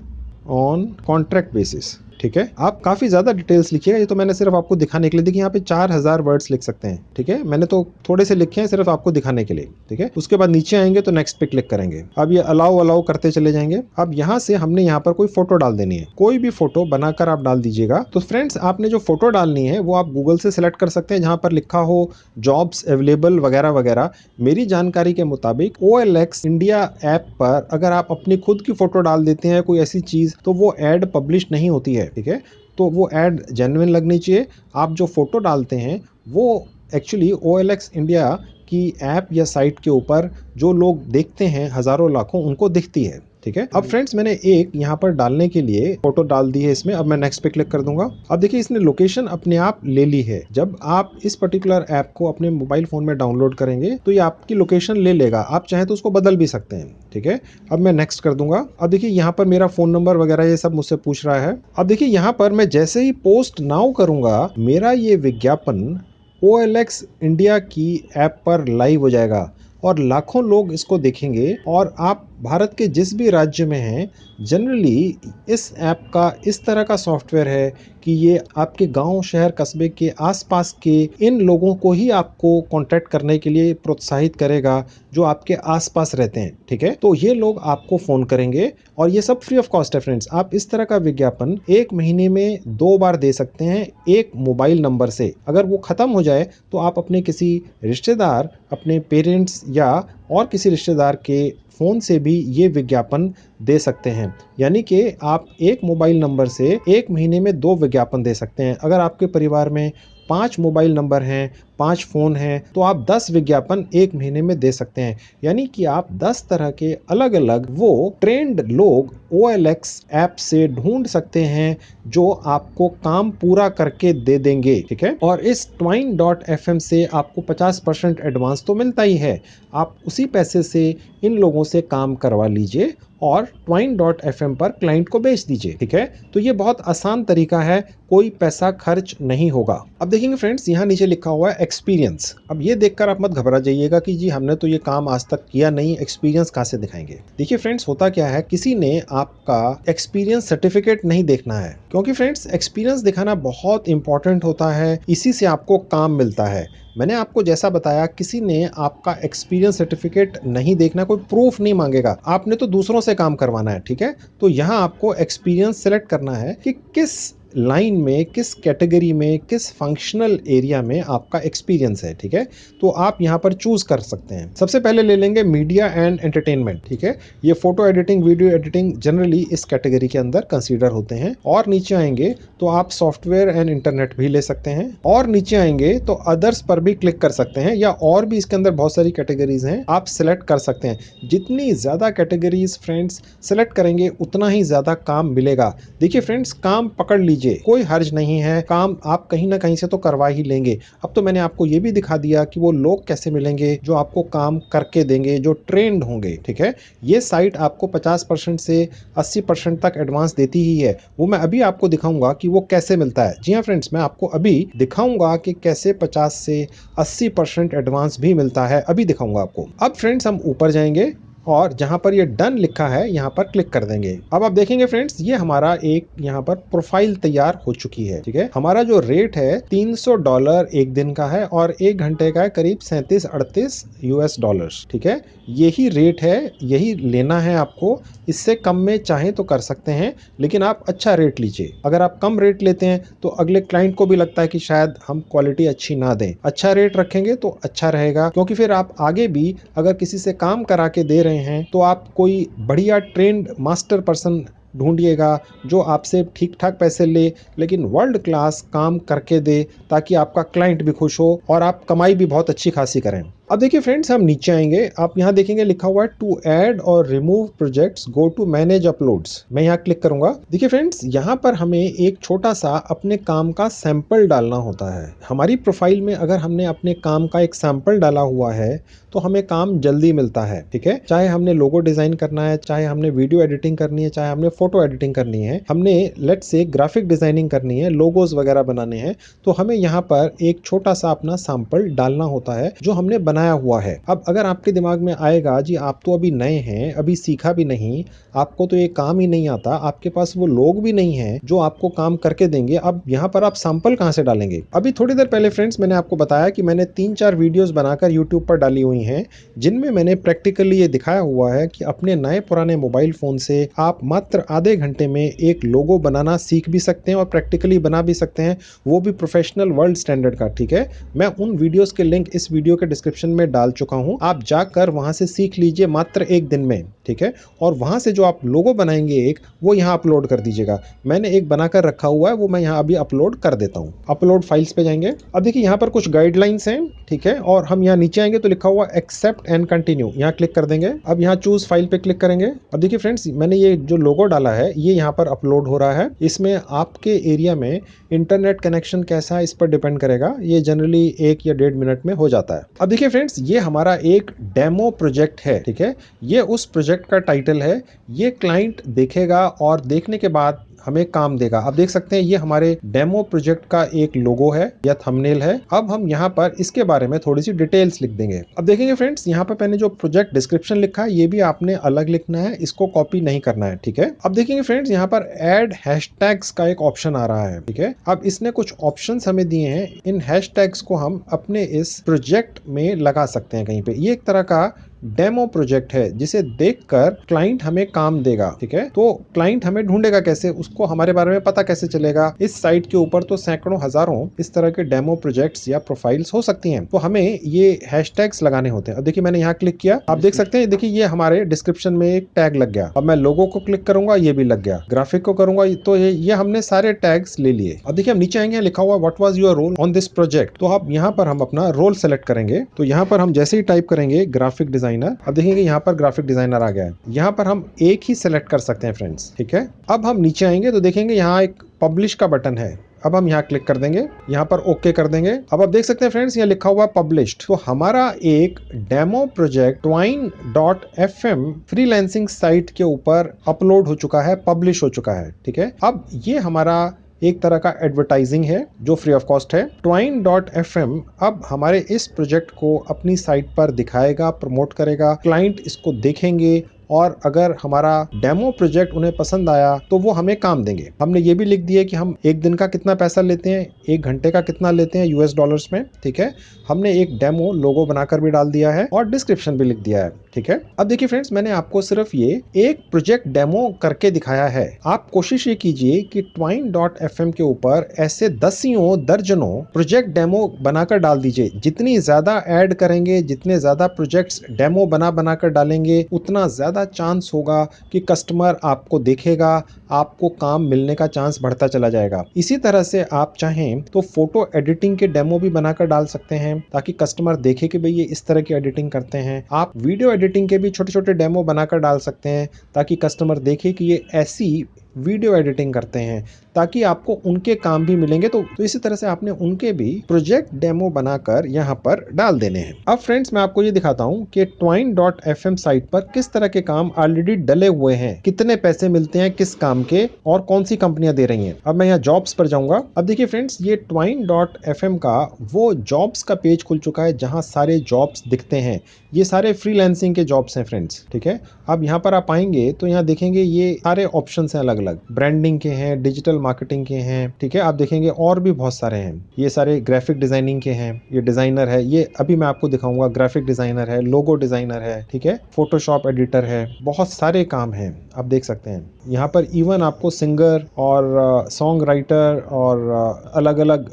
on contract basis. ठीक है, आप काफी ज्यादा डिटेल्स लिखिएगा, ये तो मैंने सिर्फ आपको दिखाने के लिए। देखिए यहाँ पे 4000 वर्ड्स लिख सकते हैं। ठीक है, मैंने तो थोड़े से लिखे हैं सिर्फ आपको दिखाने के लिए। ठीक है, उसके बाद नीचे आएंगे तो नेक्स्ट पे क्लिक करेंगे। अब ये अलाउ करते चले जाएंगे। अब यहाँ से हमने यहाँ पर कोई फोटो डाल देनी है, कोई भी फोटो बनाकर आप डाल दीजिएगा। तो फ्रेंड्स आपने जो फोटो डालनी है वो आप गूगल से सिलेक्ट कर सकते हैं, जहाँ पर लिखा हो जॉब्स अवेलेबल वगैरह वगैरह। मेरी जानकारी के मुताबिक OLX इंडिया ऐप पर अगर आप अपनी खुद की फोटो डाल देते हैं कोई ऐसी चीज तो वो एड पब्लिश नहीं होती है। ठीक है, तो वो एड जेन्युइन लगनी चाहिए। आप जो फोटो डालते हैं वो एक्चुअली OLX इंडिया की ऐप या साइट के ऊपर जो लोग देखते हैं हजारों लाखों उनको दिखती है। ठीक है, अब फ्रेंड्स मैंने एक यहाँ पर डालने के लिए फोटो डाल दी है इसमें। अब मैं नेक्स्ट पे क्लिक कर दूंगा। अब देखिए इसने लोकेशन अपने आप ले ली है। जब आप इस पर्टिकुलर ऐप को अपने मोबाइल फोन में डाउनलोड करेंगे तो ये आपकी लोकेशन ले लेगा, आप चाहे तो उसको बदल भी सकते हैं। ठीक है, अब मैं नेक्स्ट कर दूंगा। अब देखिए यहाँ पर मेरा फोन नंबर वगैरह ये सब मुझसे पूछ रहा है। अब देखिए यहाँ पर मैं जैसे ही पोस्ट नाउ करूंगा मेरा ये विज्ञापन OLX इंडिया की ऐप पर लाइव हो जाएगा और लाखों लोग इसको देखेंगे। और आप भारत के जिस भी राज्य में हैं, जनरली इस ऐप का इस तरह का सॉफ्टवेयर है कि ये आपके गांव शहर कस्बे के आसपास के इन लोगों को ही आपको कांटेक्ट करने के लिए प्रोत्साहित करेगा जो आपके आसपास रहते हैं। ठीक है, तो ये लोग आपको फोन करेंगे और ये सब फ्री ऑफ कॉस्ट है फ्रेंड्स। आप इस तरह का विज्ञापन 1 महीने में 2 बार दे सकते हैं एक मोबाइल नंबर से। अगर वो खत्म हो जाए तो आप अपने किसी रिश्तेदार, अपने पेरेंट्स या और किसी रिश्तेदार के फोन से भी ये विज्ञापन दे सकते हैं। यानी कि आप एक मोबाइल नंबर से 1 महीने में 2 विज्ञापन दे सकते हैं। अगर आपके परिवार में 5 मोबाइल नंबर हैं, 5 फोन हैं, तो आप 10 विज्ञापन 1 महीने में दे सकते हैं। यानी कि आप 10 तरह के अलग अलग वो ट्रेंड लोग OLX ऐप से ढूंढ सकते हैं जो आपको काम पूरा करके दे देंगे। ठीक है, और इस twine.fm से आपको 50% एडवांस तो मिलता ही है। आप उसी पैसे से इन लोगों से काम करवा लीजिए और twine.fm पर क्लाइंट को बेच दीजिए। ठीक है, तो ये बहुत आसान तरीका है, कोई पैसा खर्च नहीं होगा। अब देखेंगे फ्रेंड्स यहाँ नीचे लिखा हुआ है एक्सपीरियंस। अब ये देखकर आप मत घबरा जाइएगा कि जी हमने तो ये काम आज तक किया नहीं, एक्सपीरियंस कहाँ से दिखाएंगे। देखिए फ्रेंड्स होता क्या है, किसी ने आपका एक्सपीरियंस सर्टिफिकेट नहीं देखना है, क्योंकि फ्रेंड्स एक्सपीरियंस दिखाना बहुत इंपॉर्टेंट होता है, इसी से आपको काम मिलता है। मैंने आपको जैसा बताया किसी ने आपका एक्सपीरियंस सर्टिफिकेट नहीं देखना, कोई प्रूफ नहीं मांगेगा, आपने तो दूसरों से काम करवाना है। ठीक है, तो यहाँ आपको एक्सपीरियंस सेलेक्ट करना है कि किस लाइन में, किस कैटेगरी में, किस फंक्शनल एरिया में आपका एक्सपीरियंस है। ठीक है, तो आप यहाँ पर चूज कर सकते हैं। सबसे पहले ले लेंगे मीडिया एंड एंटरटेनमेंट। ठीक है, ये photo editing, video editing generally इस कैटेगरी के अंदर कंसीडर होते हैं। और नीचे आएंगे तो आप सॉफ्टवेयर एंड इंटरनेट भी ले सकते हैं। और नीचे आएंगे तो अदर्स पर भी क्लिक कर सकते हैं, या और भी इसके अंदर बहुत सारी कैटेगरीज हैं, आप सिलेक्ट कर सकते हैं। जितनी ज्यादा कैटेगरीज फ्रेंड्स सिलेक्ट करेंगे उतना ही ज्यादा काम मिलेगा। देखिए फ्रेंड्स काम पकड़ लीजिए, कोई हर्ज नहीं है, काम आप कहीं ना कहीं से तो करवा ही लेंगे। अब तो मैंने आपको ये भी दिखा दिया कि वो लोग कैसे मिलेंगे जो आपको काम करके देंगे, जो ट्रेंड होंगे। ठीक है, ये साइट आपको 50% से 80% तक एडवांस देती ही है। वो मैं अभी आपको दिखाऊंगा कि वो कैसे मिलता है। जी हाँ फ्रेंड्स, मैं आपको अभी दिखाऊंगा कि कैसे 50 से 80% एडवांस भी मिलता है, अभी दिखाऊंगा आपको। अब फ्रेंड्स हम ऊपर जाएंगे और जहां पर ये डन लिखा है यहाँ पर क्लिक कर देंगे। अब आप देखेंगे फ्रेंड्स ये हमारा एक यहाँ पर प्रोफाइल तैयार हो चुकी है। ठीक है, हमारा जो रेट है $300 एक दिन का है और 1 घंटे का है करीब 37-38 US। ठीक है, यही रेट है, यही लेना है आपको। इससे कम में चाहे तो कर सकते हैं, लेकिन आप अच्छा रेट लीजिए। अगर आप कम रेट लेते हैं तो अगले क्लाइंट को भी लगता है कि शायद हम क्वालिटी अच्छी ना दें। अच्छा रेट रखेंगे तो अच्छा रहेगा, क्योंकि फिर आप आगे भी अगर किसी से काम करा के दे रहे हैं तो आप कोई बढ़िया ट्रेंड मास्टर पर्सन ढूंढिएगा जो आपसे ठीक ठाक पैसे ले लेकिन वर्ल्ड क्लास काम करके दे, ताकि आपका क्लाइंट भी खुश हो और आप कमाई भी बहुत अच्छी खासी करें। अब देखिए फ्रेंड्स, हम नीचे आएंगे, आप यहाँ देखेंगे लिखा हुआ है टू ऐड और remove projects go to manage uploads. मैं यहाँ क्लिक करूंगा। देखिए फ्रेंड्स, यहाँ पर हमें एक छोटा सा अपने काम का सैंपल डालना होता है। हमारी प्रोफाइल में अगर हमने अपने काम का एक सैंपल डाला हुआ है तो हमें काम जल्दी मिलता है। ठीक है, चाहे हमने लोगो डिजाइन करना है, चाहे हमने वीडियो एडिटिंग करनी है, चाहे हमने फोटो एडिटिंग करनी है, हमने लेट्स से ग्राफिक डिजाइनिंग करनी है, लोगोज वगैरह बनाने हैं, तो हमें यहाँ पर एक छोटा सा अपना सैंपल डालना होता है जो हमने बनाया हुआ है। अब अगर आपके दिमाग में आएगा जी आप तो अभी नए हैं, अभी सीखा भी नहीं, आपको तो ये काम ही नहीं आता, आपके पास वो लोग भी नहीं है जो आपको काम करके देंगे, अब यहाँ पर आप सैंपल कहाँ से डालेंगे? अभी थोड़ी देर पहले फ्रेंड्स मैंने आपको बताया कि मैंने 3-4 वीडियोस बनाकर यूट्यूब पर डाली हुई हैं जिनमें मैंने प्रैक्टिकली ये दिखाया हुआ है कि अपने नए पुराने मोबाइल फोन से आप मात्र आधे घंटे में एक लोगो बनाना सीख भी सकते हैं और प्रैक्टिकली बना भी सकते हैं, वो भी प्रोफेशनल वर्ल्ड स्टैंडर्ड का। ठीक है, मैं उन वीडियोस के लिंक इस वीडियो के डिस्क्रिप्शन में डाल चुका हूं, आप जाकर वहां से सीख लीजिए मात्र एक दिन में। ठीक है, और वहां से जो आप लोगो बनाएंगे एक, वो यहाँ अपलोड कर दीजिएगा। मैंने एक बनाकर रखा हुआ है, वो मैं यहाँ अभी अपलोड कर देता हूँ। अपलोड फाइल्स पे जाएंगे। अब देखिए यहाँ पर कुछ गाइडलाइंस हैं। ठीक है, और हम यहाँ नीचे आएंगे तो लिखा हुआ एक्सेप्ट एंड कंटिन्यू, यहाँ क्लिक कर देंगे। अब यहाँ चूज फाइल पे क्लिक करेंगे। अब देखिए फ्रेंड्स, मैंने ये जो लोगो डाला है ये यहाँ पर अपलोड हो रहा है। इसमें आपके एरिया में इंटरनेट कनेक्शन कैसा है इस पर डिपेंड करेगा, ये जनरली 1 या 1.5 मिनट में हो जाता है। अब देखिए फ्रेंड्स, ये हमारा एक डेमो प्रोजेक्ट है। ठीक है, ये उस प्रोजेक्ट का टाइटल है। ये क्लाइंट देखेगा और देखने के बाद हमें काम देगा। अब देख सकते हैं ये हमारे डेमो प्रोजेक्ट का एक लोगो है या थंबनेल है। अब हम यहाँ पर इसके बारे में थोड़ी सी डिटेल्स लिख देंगे। अब देखेंगे फ्रेंड्स, यहाँ पर मैंने जो प्रोजेक्ट डिस्क्रिप्शन लिखा है ये भी आपने अलग लिखना है, इसको कॉपी नहीं करना है। ठीक है, अब देखेंगे फ्रेंड्स, यहाँ पर ऐड हैशटैग्स का एक ऑप्शन आ रहा है। ठीक है, अब इसने कुछ ऑप्शंस हमें दिए हैं, इन हैशटैग्स को हम अपने इस प्रोजेक्ट में लगा सकते हैं कहीं पे। ये एक तरह का डेमो प्रोजेक्ट है जिसे देखकर क्लाइंट हमें काम देगा। ठीक है, तो क्लाइंट हमें ढूंढेगा कैसे, उसको हमारे बारे में पता कैसे चलेगा? इस साइट के ऊपर तो सैकड़ों हजारों इस तरह के डेमो प्रोजेक्ट्स या प्रोफाइल्स हो सकती हैं, तो हमें ये हैशटैग्स लगाने होते हैं। अब देखिए मैंने यहाँ क्लिक किया, आप देख सकते हैं, देखिए ये हमारे डिस्क्रिप्शन में एक टैग लग गया। अब मैं लोगो को क्लिक करूंगा, ये भी लग गया, ग्राफिक को करूंगा तो ये हमने सारे टैग्स ले लिए। अब देखिए हम नीचे आएंगे, लिखा हुआ what was your roll on this project, तो अब यहाँ पर हम अपना रोल सेलेक्ट करेंगे। तो यहाँ पर हम जैसे ही टाइप करेंगे ग्राफिक डिजाइनर, अब देखेंगे यहाँ पर ग्राफिक डिजाइनर आ गया है। यहाँ पर हम एक ही सेलेक्ट कर सकते हैं फ्रेंड्स। ठीक है, अब हम नीचे आएंगे तो देखेंगे यहाँ एक पब्लिश का बटन है। अब हम यहाँ क्लिक कर देंगे, यहाँ पर ओके कर देंगे। अब आप देख सकते हैं फ्रेंड्स, यहाँ लिखा हुआ पब्लिश्ड, तो हमारा एक demo project twine.fm freelancing site के ऊपर अपलोड हो चुका है, पब्लिश हो चुका है। ठीक है, अब ये हमारा एक तरह का एडवर्टाइजिंग है जो फ्री ऑफ कॉस्ट है। twine.fm अब हमारे इस प्रोजेक्ट को अपनी साइट पर दिखाएगा, प्रमोट करेगा, क्लाइंट इसको देखेंगे और अगर हमारा डेमो प्रोजेक्ट उन्हें पसंद आया तो वो हमें काम देंगे। हमने ये भी लिख दिया कि हम एक दिन का कितना पैसा लेते हैं, 1 घंटे का कितना लेते हैं US डॉलर्स में। ठीक है, हमने एक डेमो लोगो बनाकर भी डाल दिया है और डिस्क्रिप्शन भी लिख दिया है। ठीक है, अब देखिए फ्रेंड्स, मैंने आपको सिर्फ ये एक प्रोजेक्ट डेमो करके दिखाया है। आप कोशिश ये कीजिए कि twine.fm के ऊपर ऐसे दर्जनों प्रोजेक्ट डेमो बनाकर डाल दीजिए। जितनी ज्यादा ऐड करेंगे, जितने ज्यादा प्रोजेक्ट्स डेमो बनाकर डालेंगे, उतना ज्यादा चांस होगा कि कस्टमर आपको देखेगा, आपको काम मिलने का चांस बढ़ता चला जाएगा। इसी तरह से आप चाहें तो फोटो एडिटिंग के डेमो भी बनाकर डाल सकते हैं ताकि कस्टमर देखे कि भाई ये इस तरह की एडिटिंग करते हैं। आप वीडियो एडिटिंग के भी छोटे छोटे डेमो बनाकर डाल सकते हैं ताकि कस्टमर देखे कि ये ऐसी वीडियो एडिटिंग करते हैं, ताकि आपको उनके काम भी मिलेंगे। तो इसी तरह से आपने उनके भी प्रोजेक्ट डेमो बनाकर यहाँ पर डाल देने हैं। अब फ्रेंड्स, मैं आपको ये दिखाता हूँ कि twine.fm साइट पर किस तरह के काम ऑलरेडी डले हुए हैं, कितने पैसे मिलते हैं किस काम के और कौन सी कंपनियां दे रही हैं। अब मैं यहाँ जॉब्स पर जाऊंगा। अब देखिए फ्रेंड्स, ये twine.fm का वो जॉब्स का पेज खुल चुका है जहाँ सारे जॉब्स दिखते हैं। ये सारे फ्रीलांसिंग के जॉब्स हैं फ्रेंड्स। ठीक है, अब यहाँ पर आप आएंगे तो यहाँ देखेंगे ये सारे ऑप्शन हैं, अलग अलग ब्रांडिंग के हैं, डिजिटल मार्केटिंग के हैं। ठीक है, आप देखेंगे और भी बहुत सारे हैं। ये सारे ग्राफिक डिजाइनिंग के हैं, ये डिजाइनर है, ये अभी मैं आपको दिखाऊंगा, ग्राफिक डिजाइनर है, लोगो डिजाइनर है। ठीक है, फोटोशॉप एडिटर है, बहुत सारे काम हैं। आप देख सकते हैं यहाँ पर इवन आपको सिंगर और सॉन्ग राइटर और अलग अलग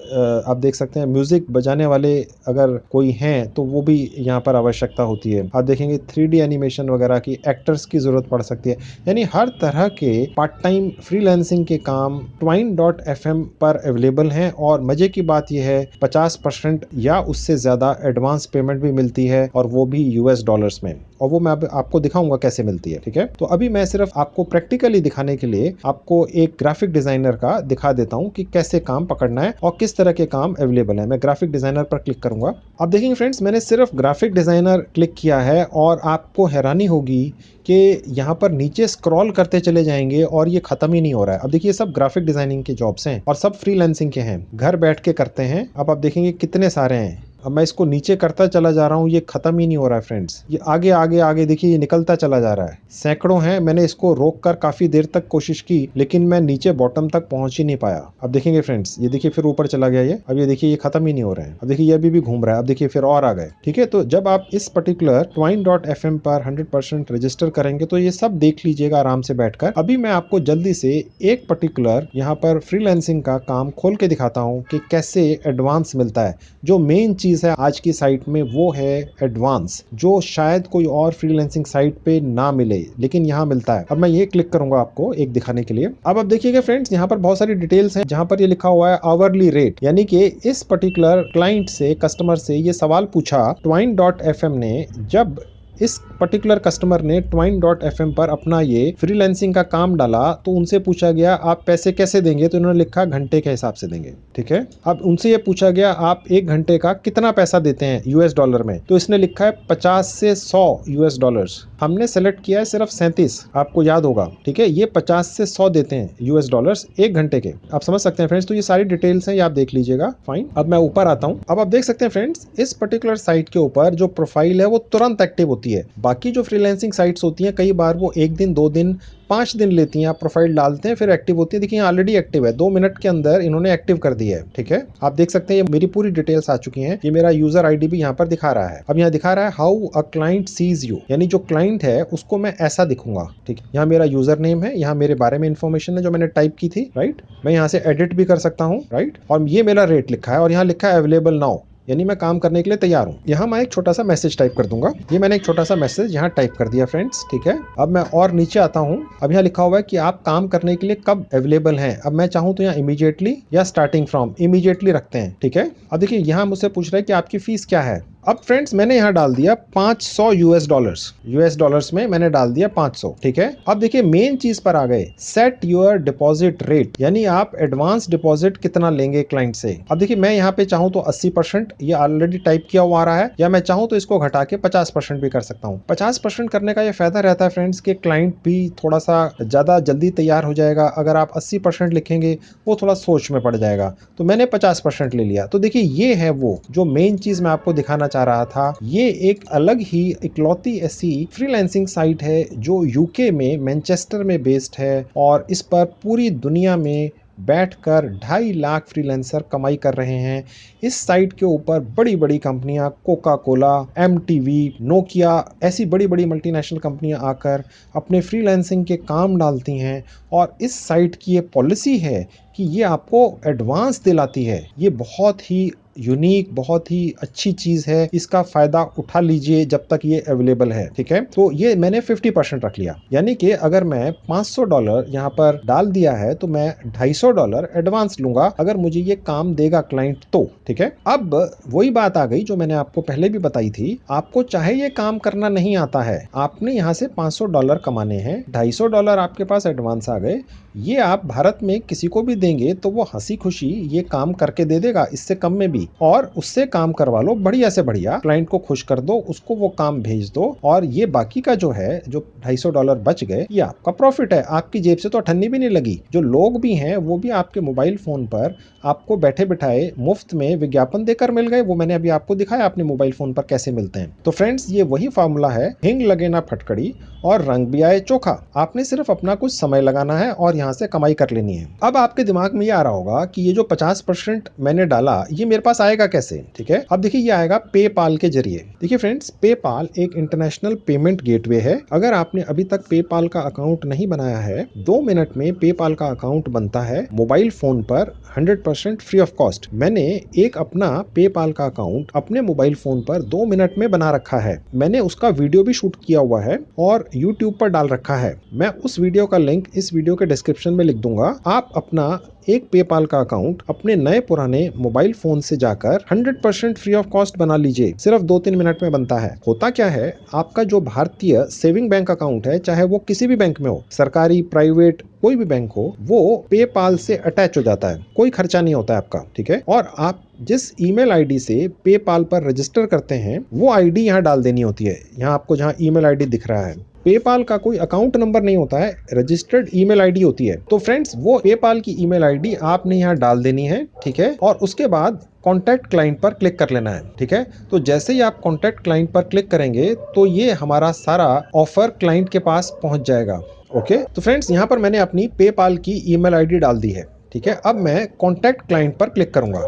आप देख सकते हैं म्यूजिक बजाने वाले अगर कोई हैं तो वो भी यहाँ पर आवश्यकता होती है। आप देखेंगे 3D एनिमेशन वगैरह की एक्टर्स की जरूरत पड़ सकती है। यानी हर तरह के पार्ट टाइम फ्रीलांसिंग के काम twine.fm पर अवेलेबल हैं और मजे की बात यह है 50% या उससे ज्यादा एडवांस पेमेंट भी मिलती है और वो भी US डॉलर्स में, और वो मैं आपको दिखाऊंगा कैसे मिलती है। ठीक है, तो अभी मैं सिर्फ आपको प्रैक्टिकली दिखाने के लिए आपको एक ग्राफिक डिजाइनर का दिखा देता हूं कि कैसे काम पकड़ना है और किस तरह के काम अवेलेबल है। मैं ग्राफिक डिजाइनर पर क्लिक करूंगा। आप देखेंगे फ्रेंड्स, मैंने सिर्फ ग्राफिक डिजाइनर क्लिक किया है और आपको हैरानी होगी कि यहाँ पर नीचे स्क्रॉल करते चले जाएंगे और ये खत्म ही नहीं हो रहा है। अब देखिए सब ग्राफिक डिजाइनिंग के जॉब्स हैं और सब फ्रीलांसिंग के हैं, घर बैठ के करते हैं। अब आप देखेंगे कितने सारे हैं। अब मैं इसको नीचे करता चला जा रहा हूँ, ये खत्म ही नहीं हो रहा है फ्रेंड्स। ये आगे आगे आगे देखिए ये निकलता चला जा रहा है, सैकड़ों हैं। मैंने इसको रोक कर काफी देर तक कोशिश की लेकिन मैं नीचे बॉटम तक पहुंच ही नहीं पाया। अब देखेंगे फ्रेंड्स, ये देखिए फिर ऊपर चला गया ये। अब ये देखिए ये खत्म ही नहीं हो रहा है। अब देखिए ये अभी भी घूम रहा है। अब देखिए फिर और आ गए। ठीक है, तो जब आप इस पर्टिकुलर twine.fm पर 100% रजिस्टर करेंगे तो ये सब देख लीजिएगा आराम से बैठकर। अभी मैं आपको जल्दी से एक पर्टिकुलर यहाँ पर फ्रीलांसिंग का काम खोल के दिखाता हूँ कि कैसे एडवांस मिलता है। जो मेन चीज है आज की साइट में वो है एडवांस, जो शायद कोई और फ्रीलांसिंग साइट पे ना मिले लेकिन यहाँ मिलता है। अब मैं ये क्लिक करूंगा आपको एक दिखाने के लिए। अब आप देखिएगा फ्रेंड्स, यहाँ पर बहुत सारी डिटेल्स हैं जहाँ पर ये लिखा हुआ है आवरली रेट, यानी कि इस पर्टिकुलर क्लाइंट से, कस्टमर से ये सवाल पूछा twine.fm ने। जब इस पर्टिकुलर कस्टमर ने twine.fm पर अपना ये फ्रीलांसिंग का काम डाला तो उनसे पूछा गया आप पैसे कैसे देंगे, तो इन्होंने लिखा घंटे के हिसाब से देंगे। ठीक है, अब उनसे ये पूछा गया आप एक घंटे का कितना पैसा देते हैं US डॉलर में, तो इसने लिखा है 50 से 100 US डॉलर्स। हमने सेलेक्ट किया है सिर्फ 37, आपको याद होगा। ठीक है, ये 50 से 100 देते हैं US डॉलर्स एक घंटे के। आप समझ सकते हैं फ्रेंड्स, तो ये सारी डिटेल्स हैं, ये आप देख लीजिएगा। फाइन, अब मैं ऊपर आता हूँ। अब आप देख सकते हैं फ्रेंड्स, इस पर्टिकुलर साइट के ऊपर जो प्रोफाइल है वो तुरंत एक्टिव होती है। बाकी जो फ्रीलांसिंग साइट्स होती हैं कई बार वो 1 दिन 2 दिन 5 दिन लेती हैं, आप प्रोफाइल डालते हैं फिर एक्टिव होती है। देखिए ऑलरेडी एक्टिव है, 2 मिनट के अंदर इन्होंने एक्टिव कर दी है। ठीक है, आप देख सकते हैं ये मेरी पूरी डिटेल्स आ चुकी हैं। ये मेरा यूजर आईडी भी यहाँ पर दिखा रहा है। अब यहाँ दिखा रहा है how a client sees you, यानी जो क्लाइंट है उसको मैं ऐसा दिखूंगा। ठीक है, यहाँ मेरा यूजर नेम है, यहाँ मेरे बारे में इंफॉर्मेशन है जो मैंने टाइप की थी। राइट, मैं यहाँ से एडिट भी कर सकता हूँ। राइट, और ये मेरा रेट लिखा है और यहाँ लिखा है अवेलेबल नाउ, यानी मैं काम करने के लिए तैयार हूँ। यहाँ मैं एक छोटा सा मैसेज टाइप कर दूंगा। ये मैंने एक छोटा सा मैसेज यहाँ टाइप कर दिया फ्रेंड्स। ठीक है, अब मैं और नीचे आता हूँ। अब यहाँ लिखा हुआ है कि आप काम करने के लिए कब अवेलेबल हैं। अब मैं चाहूँ तो यहाँ इमीडिएटली या स्टार्टिंग फ्रॉम, इमीडिएटली रखते हैं। ठीक है, अब देखिए यहाँ मुझसे पूछ रहा है कि आपकी फीस क्या है। अब फ्रेंड्स मैंने यहाँ डाल दिया 500 US डॉलर्स, US डॉलर्स में मैंने डाल दिया 500। ठीक है, अब देखिए मेन चीज पर आ गए, सेट योर डिपॉजिट रेट, यानी आप एडवांस डिपॉजिट कितना लेंगे क्लाइंट से। अब देखिए मैं यहाँ पे चाहूँ तो 80%, ये ऑलरेडी टाइप किया हुआ आ रहा है, या मैं चाहूँ तो इसको घटा के 50% भी कर सकता हूँ। 50% करने का ये फायदा रहता है फ्रेंड्स कि क्लाइंट भी थोड़ा सा ज्यादा जल्दी तैयार हो जाएगा। अगर आप 80% लिखेंगे वो थोड़ा सोच में पड़ जाएगा, तो मैंने 50% ले लिया। तो देखिए ये है वो जो मेन चीज मैं आपको दिखाना चाह रहा था। ये एक अलग ही इकलौती ऐसी फ्रीलांसिंग साइट है जो यूके में मैनचेस्टर में बेस्ड है और इस पर पूरी दुनिया में बैठकर 2.5 लाख फ्रीलांसर कमाई कर रहे हैं। इस साइट के ऊपर बड़ी बड़ी कंपनियां, कोका कोला, MTV, नोकिया, ऐसी बड़ी बड़ी मल्टीनेशनल कंपनियां आकर अपने फ्रीलांसिंग के काम डालती हैं। और इस साइट की ये पॉलिसी है कि ये आपको एडवांस दिलाती है। ये बहुत ही यूनिक, बहुत ही अच्छी चीज है, इसका फायदा उठा लीजिए जब तक ये अवेलेबल है। ठीक है, तो ये मैंने 50% रख लिया, यानी कि अगर मैं $500 यहाँ पर डाल दिया है तो मैं $250 एडवांस लूंगा अगर मुझे ये काम देगा क्लाइंट तो। ठीक है, अब वही बात आ गई जो मैंने आपको पहले भी बताई थी, आपको चाहे ये काम करना नहीं आता है, आपने यहाँ से $500 कमाने हैं, $250 आपके पास एडवांस आ गए, ये आप भारत में किसी को भी देंगे तो वो हंसी खुशी ये काम करके दे देगा, इससे कम में भी, और उससे काम करवा लो बढ़िया से बढ़िया, क्लाइंट को खुश कर दो, उसको वो काम भेज दो, और ये बाकी का जो है जो $250 बच गए ये आपका प्रॉफिट है, आपकी जेब से तो अठन्नी भी नहीं लगी। जो लोग भी हैं वो भी आपके मोबाइल फोन पर आपको बैठे बिठाए मुफ्त में विज्ञापन देकर मिल गए। वो मैंने अभी आपको दिखाया अपने मोबाइल फोन पर कैसे मिलते हैं। तो फ्रेंड्स ये वही फॉर्मूला है, हिंग लगे ना फटकड़ी, और रंग भी आए चोखा। आपने सिर्फ अपना कुछ समय लगाना है और यहाँ से कमाई कर लेनी है। अब आपके दिमाग में ये आ रहा होगा कि ये जो 50% मैंने डाला ये मेरे पास आएगा कैसे, ठीक है। अब देखिए ये आएगा पेपाल के जरिए। देखिए फ्रेंड्स, पेपाल एक इंटरनेशनल पेमेंट गेटवे है। अगर आपने अभी तक पेपाल का अकाउंट नहीं बनाया है, 2 मिनट में पेपाल का अकाउंट बनता है मोबाइल फोन पर 100% फ्री ऑफ कॉस्ट। मैंने एक अपना पेपाल का अकाउंट अपने मोबाइल फोन पर 2 मिनट में बना रखा है। मैंने उसका वीडियो भी शूट किया हुआ है और YouTube पर डाल रखा है। मैं उस वीडियो का लिंक इस वीडियो के डिस्क्रिप्शन में लिख दूंगा। आप अपना एक पेपाल का अकाउंट अपने नए पुराने मोबाइल फोन से जाकर 100% फ्री ऑफ कॉस्ट बना लीजिए। सिर्फ 2-3 मिनट में बनता है। होता क्या है, आपका जो भारतीय सेविंग बैंक अकाउंट है, चाहे वो किसी भी बैंक में हो, सरकारी, प्राइवेट, कोई भी बैंक हो, वो पेपाल से अटैच हो जाता है। कोई खर्चा नहीं होता है आपका, ठीक है। और आप जिस ईमेल आईडी से पेपाल पर रजिस्टर करते हैं वो आईडी यहाँ डाल देनी होती है। यहाँ आपको जहाँ ईमेल आईडी दिख रहा है, पेपाल का कोई अकाउंट नंबर नहीं होता है, रजिस्टर्ड ईमेल आईडी होती है। तो फ्रेंड्स, वो पेपाल की ईमेल आईडी आपने यहाँ डाल देनी है, ठीक है। और उसके बाद कॉन्टैक्ट क्लाइंट पर क्लिक कर लेना है, ठीक है। तो जैसे ही आप कॉन्टैक्ट क्लाइंट पर क्लिक करेंगे तो ये हमारा सारा ऑफर क्लाइंट के पास पहुंच जाएगा। ओके, तो फ्रेंड्स यहाँ पर मैंने अपनी पेपाल की ईमेल आईडी डाल दी है, ठीक है। अब मैं कॉन्टैक्ट क्लाइंट पर क्लिक करूंगा।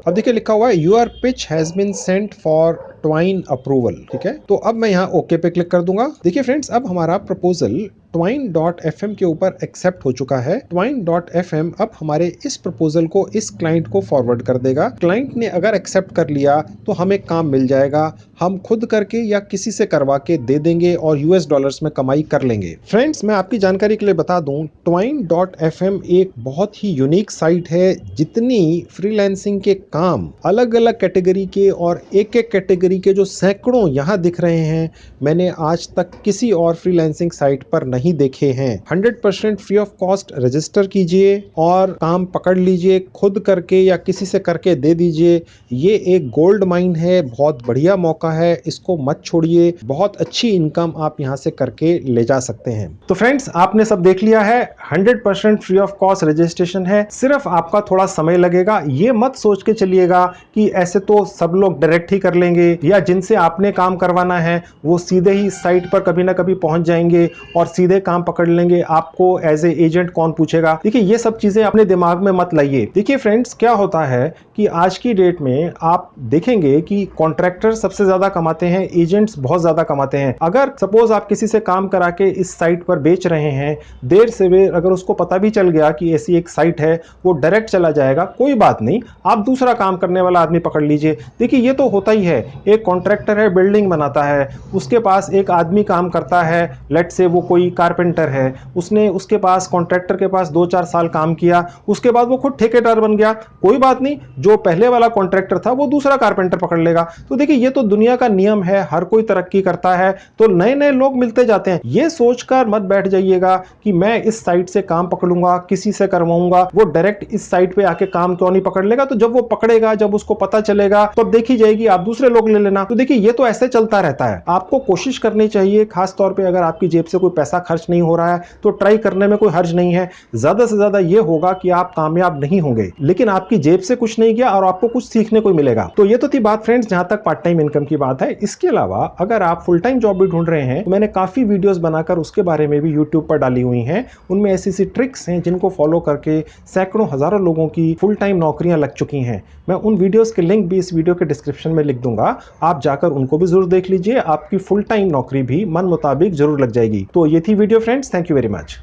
अब देखिए लिखा हुआ है your pitch has been sent for Twine approval, ठीक है। तो अब मैं यहाँ ओके पे क्लिक कर दूंगा। देखिए फ्रेंड्स, अब हमारा प्रपोजल twine.fm के ऊपर एक्सेप्ट हो चुका है। twine.fm अब हमारे इस प्रपोजल को इस क्लाइंट को फॉरवर्ड कर देगा। क्लाइंट ने अगर एक्सेप्ट कर लिया तो हमें काम मिल जाएगा। हम खुद करके या किसी से करवा के दे देंगे और US डॉलर्स में कमाई कर लेंगे। फ्रेंड्स, मैं आपकी जानकारी के लिए बता दूं, twine.fm एक बहुत ही यूनिक साइट है। जितनी फ्रीलांसिंग के काम अलग अलग कैटेगरी के और एक एक कैटेगरी के जो सैकड़ों यहाँ दिख रहे हैं, मैंने आज तक किसी और फ्रीलांसिंग साइट पर नहीं देखे हैं। 100% फ्री ऑफ कॉस्ट रजिस्टर कीजिए और काम पकड़ लीजिए। खुद करके या किसी से करके दे दीजिए। ये एक गोल्ड माइन है, बहुत बढ़िया मौका है, इसको मत छोड़िए। बहुत अच्छी इनकम आप यहाँ से करके ले जा सकते हैं। तो फ्रेंड्स, आपने सब देख लिया है। 100% फ्री ऑफ कॉस्ट रजिस्ट्रेशन है। सिर्फ आपका थोड़ा समय लगेगा। ये मत सोच के चलिएगा कि ऐसे तो सब लोग डायरेक्ट ही कर लेंगे या जिनसे आपने काम करवाना है वो सीधे ही साइट पर कभी ना कभी पहुंच जाएंगे और सीधे काम पकड़ लेंगे। आपको एज ए एजेंट कौन पूछेगा। देखिए, ये सब चीजें अपने दिमाग में मत लाइए। देखिए फ्रेंड्स, क्या होता है कि आज की डेट में आप देखेंगे कि कॉन्ट्रैक्टर सबसे ज्यादा कमाते हैं, एजेंट्स बहुत ज्यादा कमाते हैं। अगर सपोज आप किसी से काम करा के इस साइट पर बेच रहे हैं, देर से देर अगर उसको पता भी चल गया कि ऐसी एक साइट है, वो डायरेक्ट चला जाएगा। कोई बात नहीं, आप दूसरा काम करने वाला आदमी पकड़ लीजिए। देखिए, ये तो होता ही है। एक कॉन्ट्रैक्टर है, बिल्डिंग बनाता है, उसके पास एक आदमी काम करता है, लेट से वो कोई कारपेंटर है, उसने उसके पास कॉन्ट्रैक्टर के पास 2-4 साल काम किया, उसके बाद वो खुद ठेकेदार बन गया। कोई बात नहीं, जो पहले वाला कॉन्ट्रैक्टर था वो दूसरा कारपेंटर पकड़ लेगा। तो देखिए, ये तो दुनिया का नियम है, हर कोई तरक्की करता है तो नए नए लोग मिलते जाते हैं। ये सोचकर मत बैठ जाइएगा कि मैं इस साइट से काम पकड़ूंगा, किसी से करवाऊंगा, वो डायरेक्ट इस साइट पे आके काम क्यों नहीं पकड़ लेगा। तो जब वो पकड़ेगा, जब उसको पता चलेगा, तो अब देखी जाएगी, आप दूसरे लोग ले लेना। तो देखिए, ये तो ऐसे चलता रहता है। आपको कोशिश करनी चाहिए, खास तौर पे अगर आपकी जेब से कोई पैसा खर्च नहीं हो रहा है तो ट्राई करने में कोई हर्ज नहीं है। ज्यादा से ज्यादा ये होगा कि आप कामयाब नहीं होंगे, लेकिन आपकी जेब से कुछ नहीं गया और आपको कुछ सीखने को मिलेगा। तो ये तो थी बात फ्रेंड्स, जहां तक पार्ट टाइम इनकम की बात है। इसके अलावा अगर आप फुल टाइम जॉब भी ढूंढ रहे हैं तो मैंने काफी वीडियोस बनाकर उसके बारे में भी यूट्यूब पर डाली हुई हैं। उनमें ऐसी ट्रिक्स हैं जिनको फॉलो करके सैकड़ों हजारों लोगों की फुल टाइम नौकरियां लग चुकी हैं। मैं उन वीडियोस के लिंक भी इस वीडियो के डिस्क्रिप्शन में लिख दूंगा, आप जाकर उनको भी जरूर देख लीजिए। आपकी फुल टाइम नौकरी भी मन मुताबिक जरूर लग जाएगी। तो ये थी video friends, thank you very much.